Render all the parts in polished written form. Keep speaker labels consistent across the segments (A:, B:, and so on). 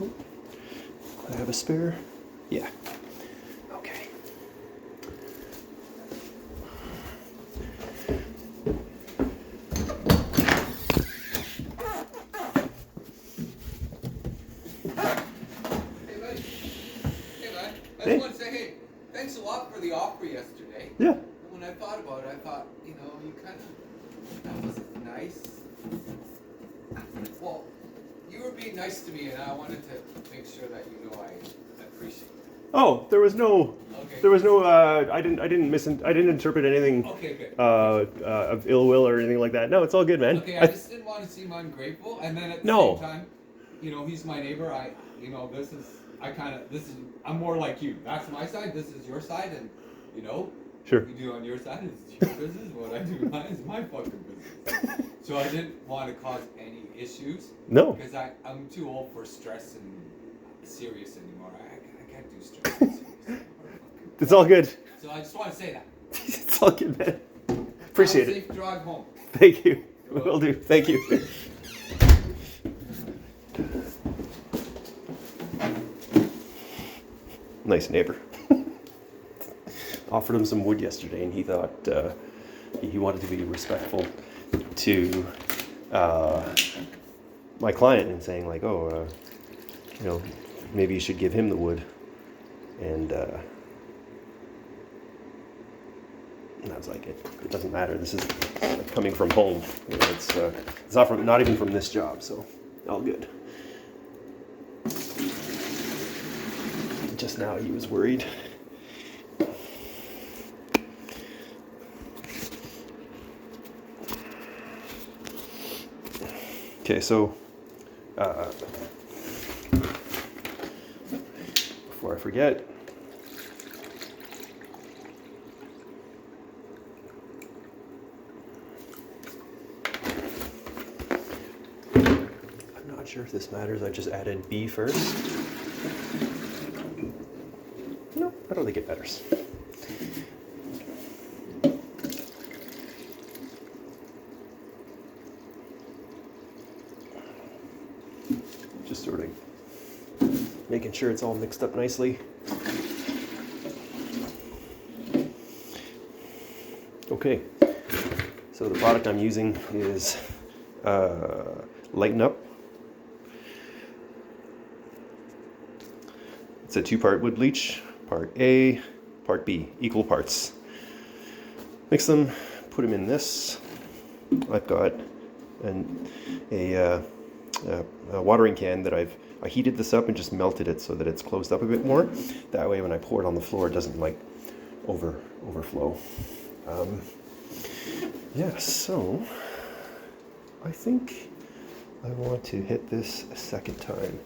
A: Oh, I have a spare. Yeah. Okay.
B: I just want to say, hey, thanks a lot for the offer yesterday.
A: Yeah.
B: When I thought about it, I thought, you kind of, that was nice. Well, you were being nice to me, and I wanted to make sure that I appreciate it.
A: Oh, there was no.
B: Okay.
A: There was no. I didn't interpret anything.
B: Okay, good.
A: Of ill will or anything like that. No, it's all good, man.
B: Okay, I just didn't want to seem ungrateful, and then at the same time, he's my neighbor. I'm more like you. That's my side. This is your side, and
A: Sure.
B: what you do on your side is your business. What I do mine is my fucking business. So I didn't want to cause any issues.
A: No.
B: Because I'm too old for stress and serious anymore. I can't do stress and serious anymore.
A: It's all good.
B: So I just want to say that.
A: It's all good, man. Appreciate it.
B: Safe drive home.
A: Thank you. Will do. Thank you. Nice neighbor. Offered him some wood yesterday, and he thought he wanted to be respectful to my client and saying like, oh, maybe you should give him the wood. And I was like, it doesn't matter. This is coming from home. It's not even from this job, so all good. Just now he was worried. Okay, so before I forget, I'm not sure if this matters. I just added B first. No, I don't think it matters. Just sort of making sure it's all mixed up nicely. Okay, so the product I'm using is Lite-N-Up. It's a 2-part wood bleach, part A, part B, equal parts. Mix them, put them in this. I've got a watering can that I heated this up and just melted it so that it's closed up a bit more. That way when I pour it on the floor it doesn't like overflow. Yeah, so I think I want to hit this a second time.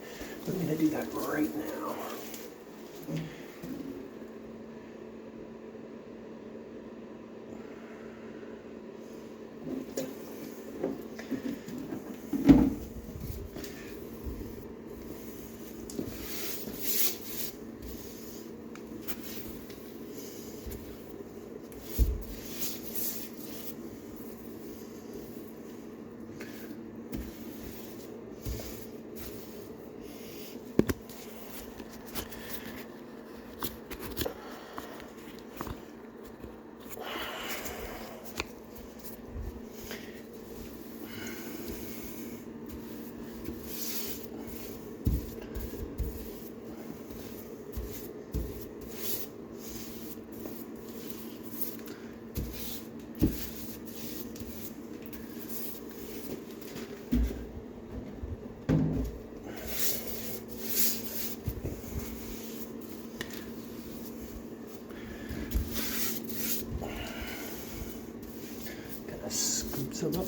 A: I'm going to do that right now. Scoop some up.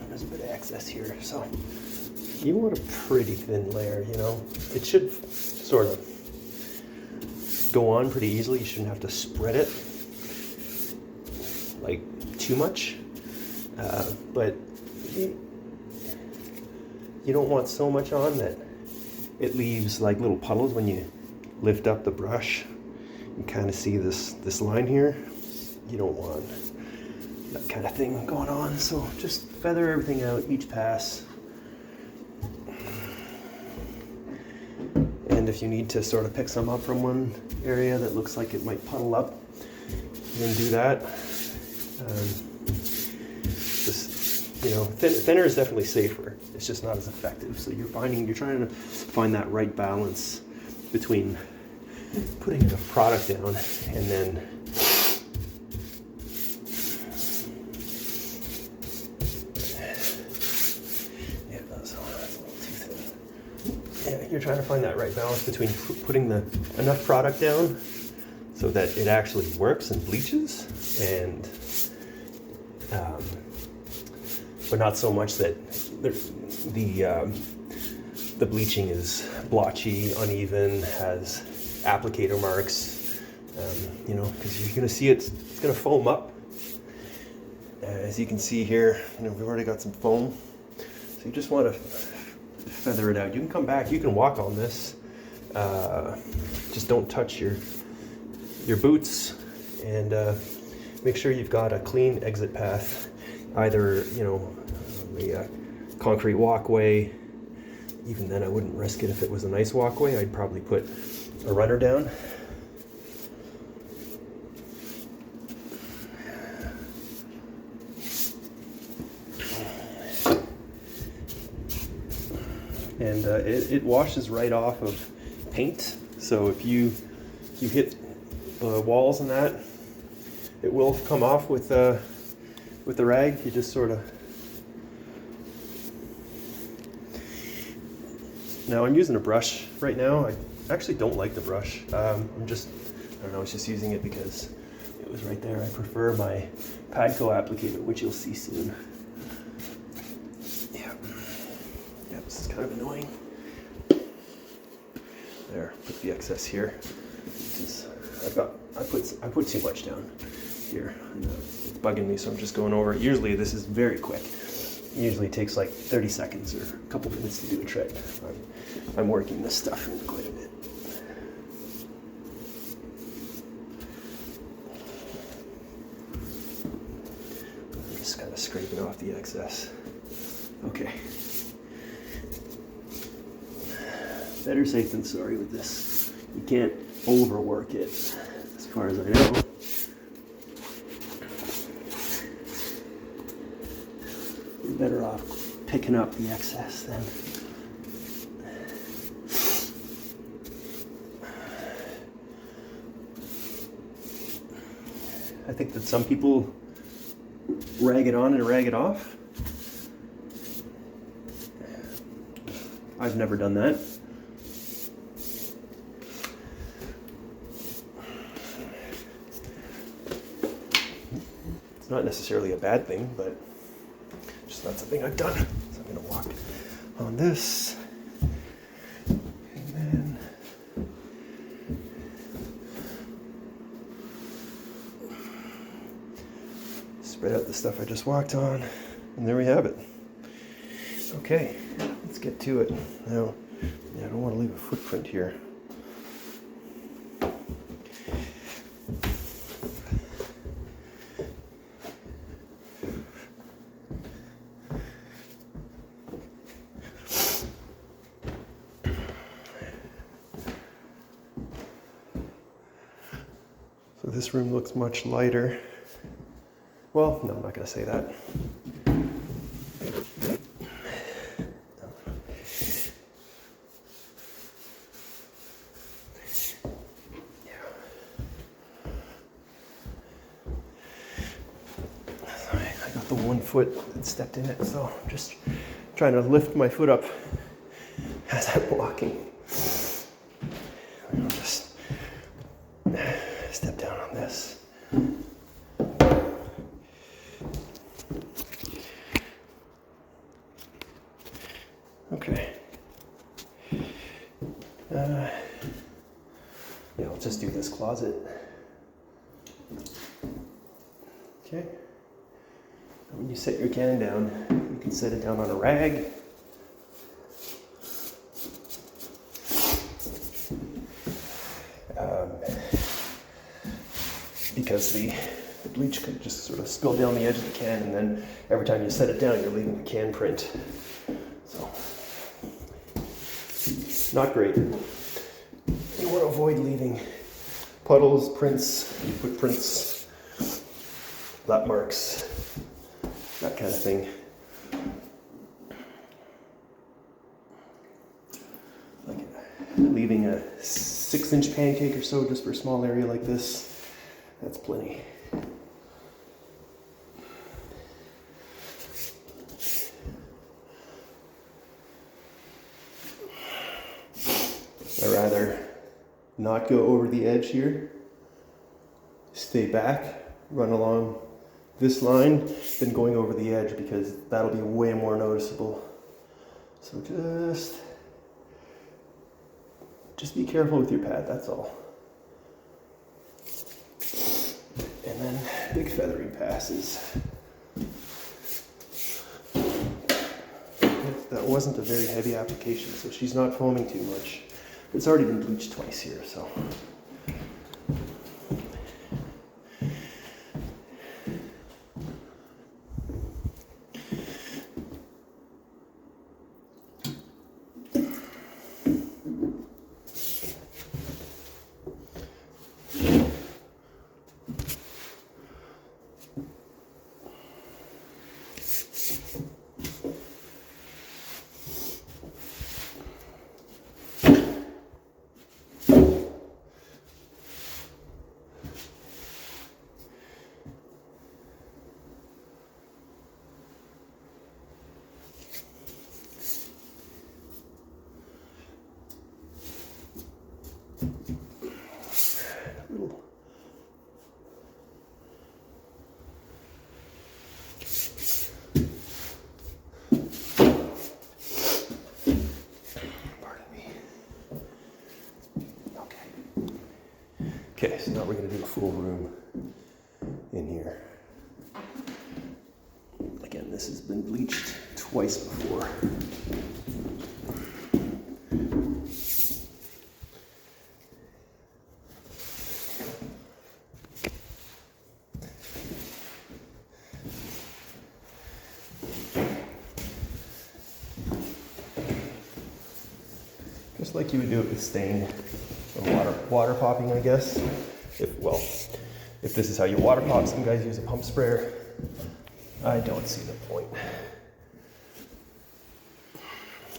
A: There's a bit of excess here, so you want a pretty thin layer, It should sort of go on pretty easily. You shouldn't have to spread it like too much, but you don't want so much on that it leaves like little puddles when you lift up the brush. You kind of see this line here. You don't want that kind of thing going on. So just feather everything out each pass. And if you need to sort of pick some up from one area that looks like it might puddle up, then do that. Just, you know, thinner is definitely safer. It's just not as effective. So you're trying to find that right balance between putting enough product down and then you're trying to find that right balance between putting enough product down so that it actually works and bleaches, and but not so much that the bleaching is blotchy, uneven, has applicator marks, you know, because you're going to see it's going to foam up. As you can see here, you know, we've already got some foam, so you just want to feather it out. You can come back, you can walk on this, just don't touch your boots, and make sure you've got a clean exit path, either, you know, a concrete walkway. Even then I wouldn't risk it. If it was a nice walkway, I'd probably put a runner down. And it washes right off of paint. So if you hit the walls and that, it will come off with the rag. You just sort of. Now I'm using a brush right now. I actually don't like the brush. I don't know, I was just using it because it was right there. I prefer my Padco applicator, which you'll see soon. Yeah, this is kind of annoying. There, put the excess here. I put too much down here. It's bugging me, so I'm just going over it. Usually this is very quick. It usually takes like 30 seconds or a couple minutes to do a trick. I'm working this stuff in quite a bit. I'm just kind of scraping off the excess. Okay. Better safe than sorry with this. You can't overwork it, as far as I know. You're better off picking up the excess then. I think that some people rag it on and rag it off. I've never done that. It's not necessarily a bad thing, but just not something I've done. So I'm going to walk on this. And then spread out the stuff I just walked on. And there we have it. Okay, let's get to it. Now, I don't want to leave a footprint here. So this room looks much lighter. Well, no, I'm not going to say that. I got the 1 foot that stepped in it, so I'm just trying to lift my foot up as I'm walking. I'll just step down on this. Okay. Yeah, I'll just do this closet. Okay. When you set your can down, you can set it down on a rag. Because the the bleach could just sort of spill down the edge of the can, and then every time you set it down, you're leaving the can print. So, not great. You want to avoid leaving puddles, prints, footprints, lap marks, that kind of thing. Like leaving a 6-inch pancake or so just for a small area like this, that's plenty. I'd rather not go over the edge here, stay back, run along this line, than going over the edge, because that'll be way more noticeable. So just be careful with your pad, that's all. And then big feathering passes. That wasn't a very heavy application, so she's not foaming too much. It's already been bleached twice here, so. Okay, so now we're going to do a full room in here. Again, this has been bleached twice before. Just like you would do it with stain. Water popping, I guess. If this is how you water pop, some guys use a pump sprayer. I don't see the point.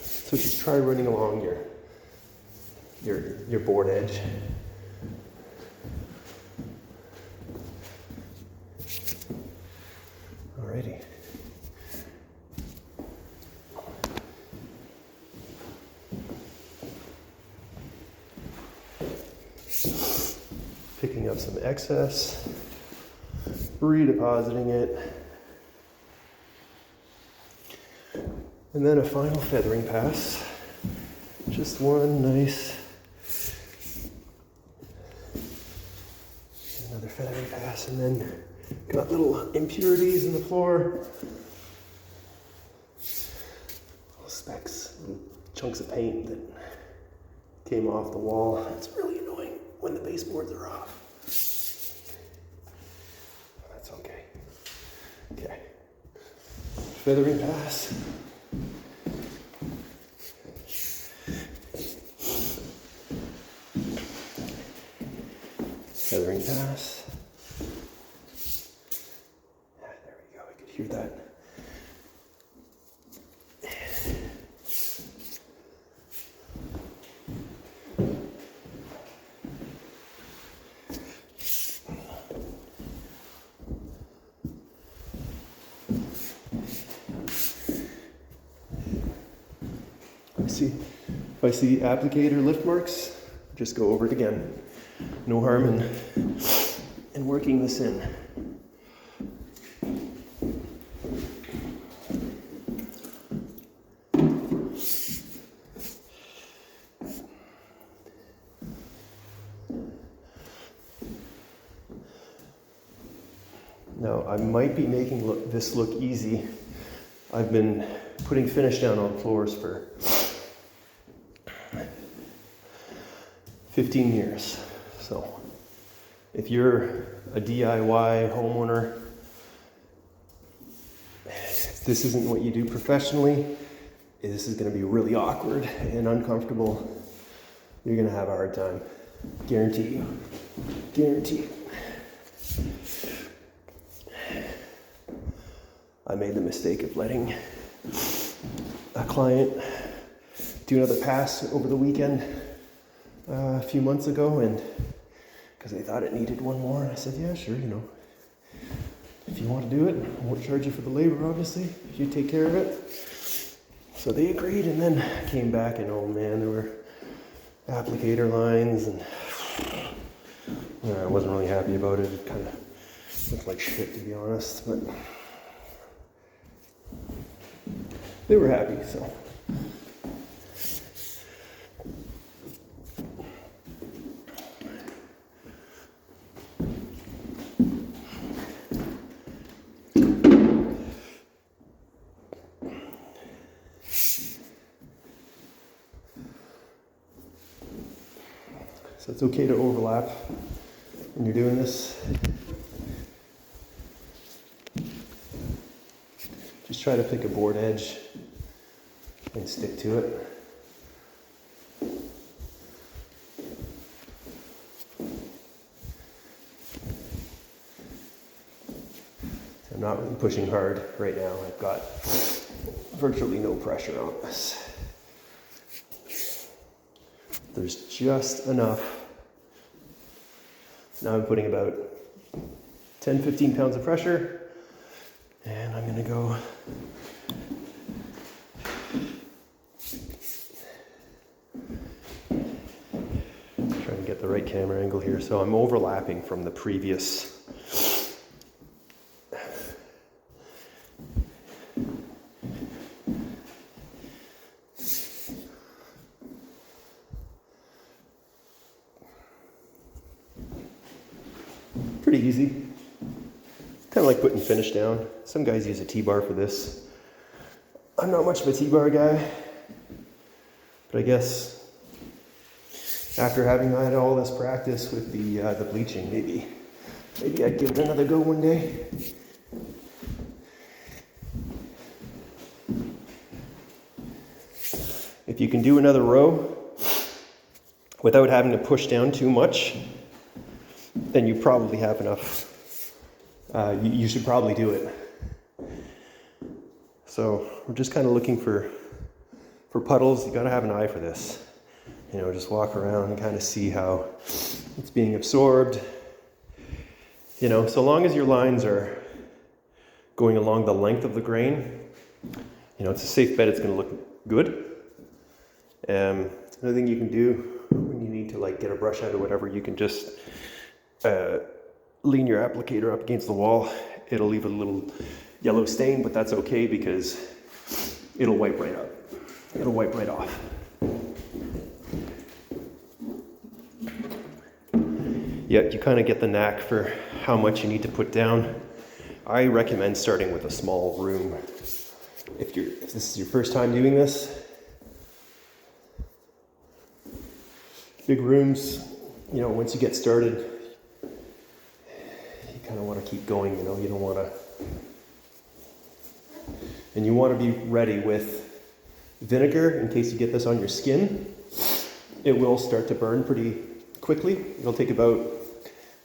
A: So just try running along your board edge. Alrighty. Picking up some excess, redepositing it, and then a final feathering pass. Just one nice, another feathering pass, and then got little impurities in the floor, little specks, little chunks of paint that came off the wall. It's really annoying when the baseboards are off. That's okay. Okay. Feathering pass. Feathering pass. Ah, there we go. I could hear that. If I see applicator lift marks, just go over it again. No harm in working this in. Now, I might be making this look easy. I've been putting finish down on floors for 15 years. So if you're a DIY homeowner, if this isn't what you do professionally, this is going to be really awkward and uncomfortable. You're going to have a hard time. Guarantee you. Guarantee you. I made the mistake of letting a client do another pass over the weekend a few months ago, and because they thought it needed one more, and I said, yeah, sure, you know, if you want to do it, I won't charge you for the labor, obviously, if you take care of it. So they agreed, and then came back, and oh man, there were applicator lines, and I wasn't really happy about it. It kind of looked like shit, to be honest, but they were happy, so. So it's okay to overlap when you're doing this. Just try to pick a board edge and stick to it. I'm not really pushing hard right now. I've got virtually no pressure on this. There's just enough. Now I'm putting about 10-15 pounds of pressure, and I'm gonna go try and get the right camera angle here. So I'm overlapping from the previous pretty easy. Kind of like putting finish down. Some guys use a T-bar for this. I'm not much of a T-bar guy, but I guess after having had all this practice with the bleaching, maybe I'd give it another go one day. If you can do another row without having to push down too much, then you probably have enough. You should probably do it. So we're just kind of looking for puddles. You gotta have an eye for this. You know, just walk around and kind of see how it's being absorbed. You know, so long as your lines are going along the length of the grain, you know, it's a safe bet it's gonna look good. Another thing you can do when you need to like get a brush out or whatever, you can just lean your applicator up against the wall. It'll leave a little yellow stain, but that's okay because it'll wipe right up. It'll wipe right off. Yeah, you kind of get the knack for how much you need to put down. I recommend starting with a small room. If this is your first time doing this, big rooms, you know, once you get started, you kind of want to keep going, you know, you don't want to, and you want to be ready with vinegar in case you get this on your skin. It will start to burn pretty quickly. It'll take about,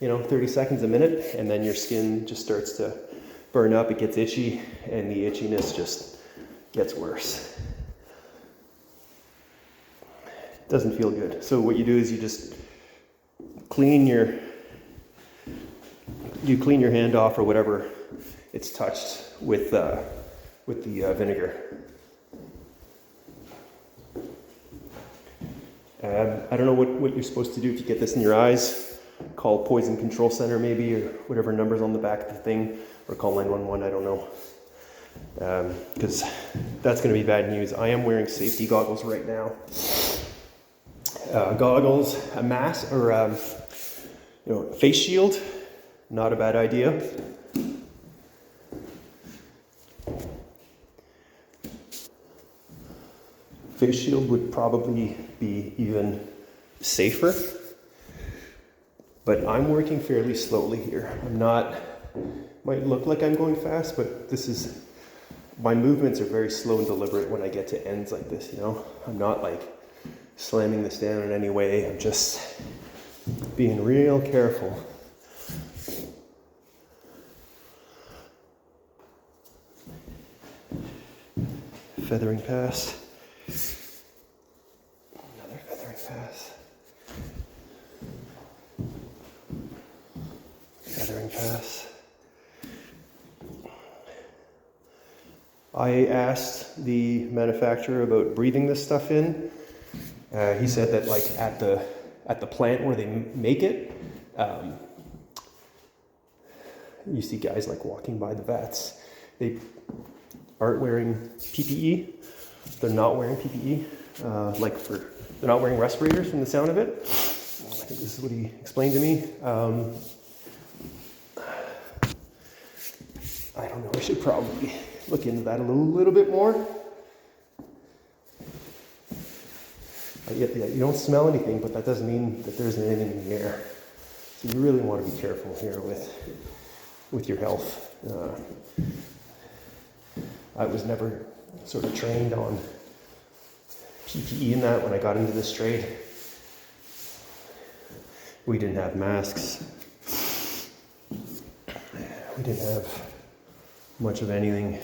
A: you know, 30 seconds a minute, and then your skin just starts to burn up, it gets itchy, and the itchiness just gets worse. It doesn't feel good. So what you do is you just clean your hand off or whatever it's touched with the vinegar. I don't know what you're supposed to do if you get this in your eyes. Call Poison Control Center maybe, or whatever number's on the back of the thing, or call 911, I don't know. Because that's going to be bad news. I am wearing safety goggles right now. Goggles, a mask, or face shield, not a bad idea. Face shield would probably be even safer. But I'm working fairly slowly here. I'm not, might look like I'm going fast, but this is, my movements are very slow and deliberate when I get to ends like this, you know? I'm not like slamming this down in any way. I'm just being real careful. Feathering pass. Another feathering pass. Feathering pass. I asked the manufacturer about breathing this stuff in. He said that like at the plant where they make it, you see guys like walking by the vats. They aren't wearing PPE. They're not wearing PPE. They're not wearing respirators from the sound of it. I think this is what he explained to me. I don't know, I should probably look into that a little bit more. You don't smell anything, but that doesn't mean that there isn't anything in the air. So you really want to be careful here with your health. I was never sort of trained on PPE in that when I got into this trade. We didn't have masks. We didn't have much of anything,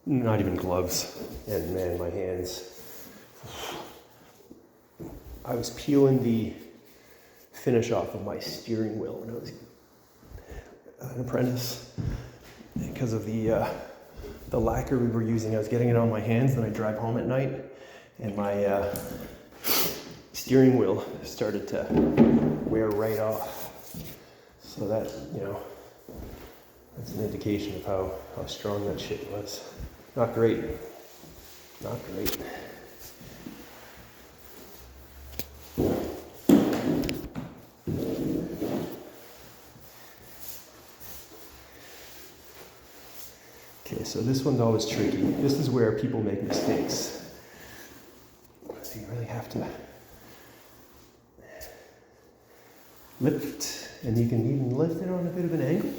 A: not even gloves. And man, my hands. I was peeling the finish off of my steering wheel when I was an apprentice because of the lacquer we were using. I was getting it on my hands, then I'd drive home at night and my steering wheel started to wear right off. So that, you know, that's an indication of how strong that shit was. Not great. Not great. Okay, so this one's always tricky. This is where people make mistakes. So you really have to lift, and you can even lift it on a bit of an angle.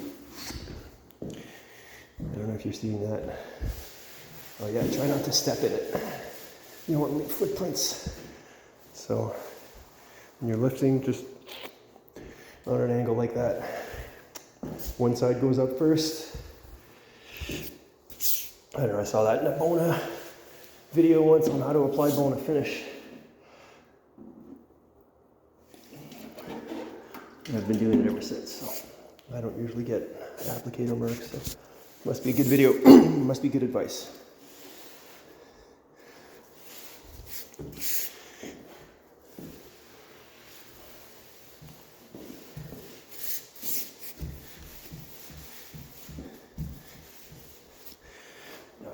A: I don't know if you're seeing that. Oh yeah, try not to step in it. You don't want to leave footprints. So when you're lifting, just on an angle like that. One side goes up first. I don't know, I saw that in a Bona video once on how to apply Bona finish. And I've been doing it ever since, so I don't usually get applicator marks, so must be a good video, must be good advice.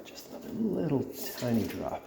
A: Just another little tiny drop.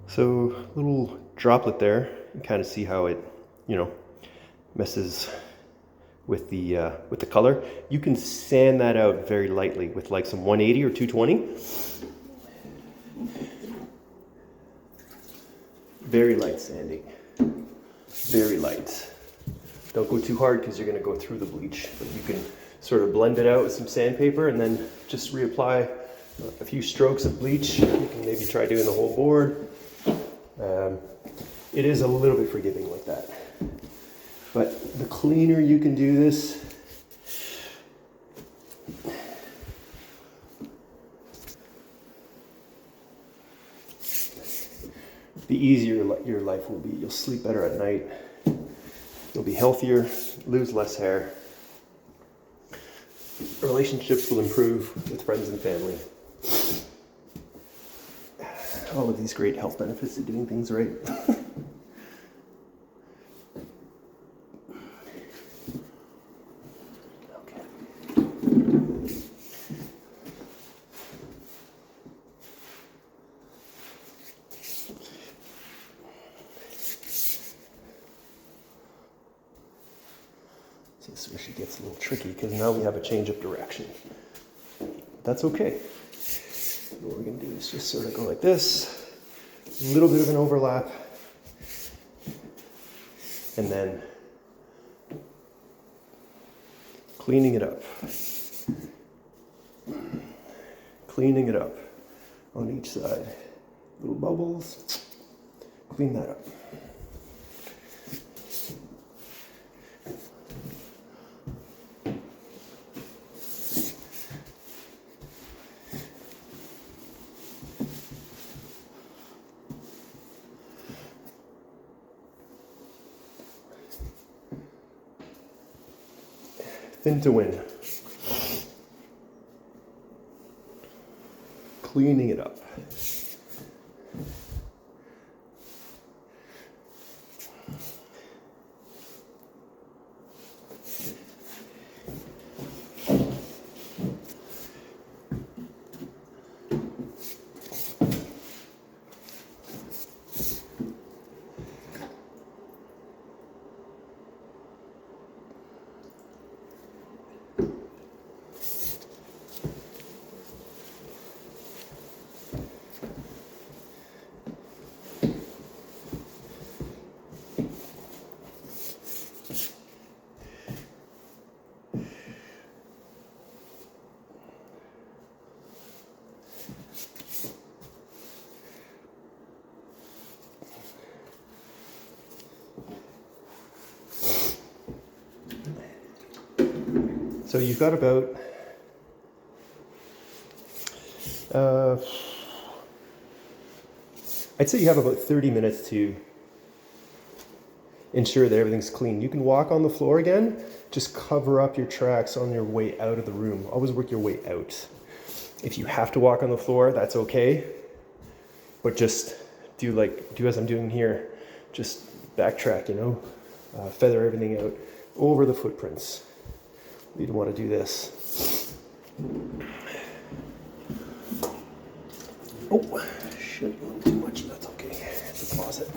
A: So little droplet there, you kind of see how it, you know, messes with the color. You can sand that out very lightly with like some 180 or 220. Very light sanding, very light. Don't go too hard because you're going to go through the bleach, but you can sort of blend it out with some sandpaper and then just reapply a few strokes of bleach. You can maybe try doing the whole board. It is a little bit forgiving like that, but the cleaner you can do this, the easier your life will be. You'll sleep better at night. You'll be healthier, lose less hair. Relationships will improve with friends and family. All of these great health benefits of doing things right. This is where she gets a little tricky because now we have a change of direction. That's okay. What we're going to do is just sort of go like this, a little bit of an overlap, and then cleaning it up. Cleaning it up on each side. Little bubbles, clean that up. Thin to win. Cleaning it up. So you've got about I'd say you have about 30 minutes to ensure that everything's clean. You can walk on the floor again, just cover up your tracks on your way out of the room. Always work your way out. If you have to walk on the floor, that's okay, but just do as I'm doing here. Just backtrack, feather everything out over the footprints. You don't want to do this. Oh, shit, a little too much. That's okay. It's a closet.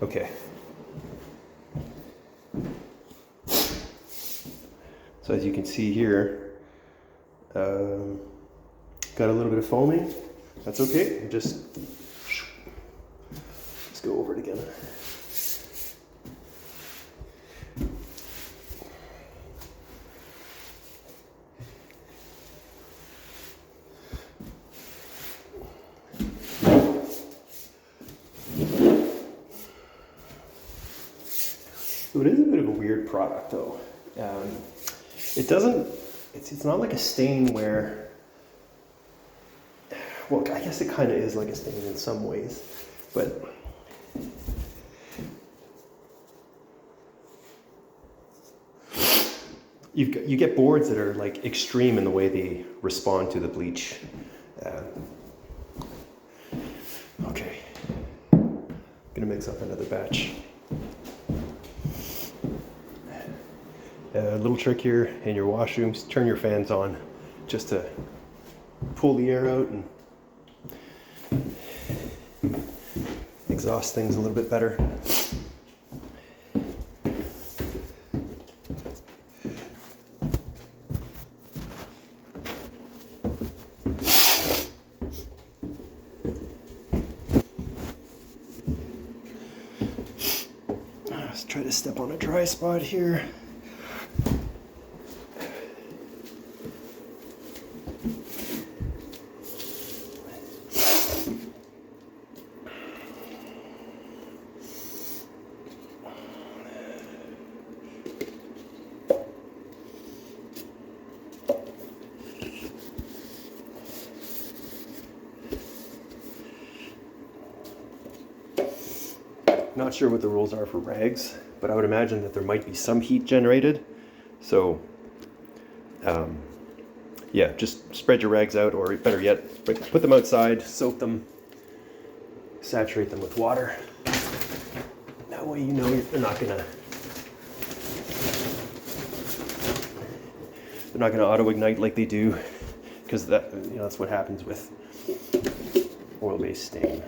A: Okay. So as you can see here, got a little bit of foaming. That's okay. Just go over it again. So it is a bit of a weird product though. It doesn't, it's not like a stain where, well, I guess it kind of is like a stain in some ways, but you get boards that are like extreme in the way they respond to the bleach. Okay, gonna mix up another batch. A little trick here in your washrooms, turn your fans on just to pull the air out and exhaust things a little bit better. Let's try to step on a dry spot here. Not sure what the rules are for rags, but I would imagine that there might be some heat generated. So, yeah, just spread your rags out, or better yet, put them outside, soak them, saturate them with water. That way you know they're not gonna auto-ignite like they do, because that, you know, that's what happens with oil-based stain.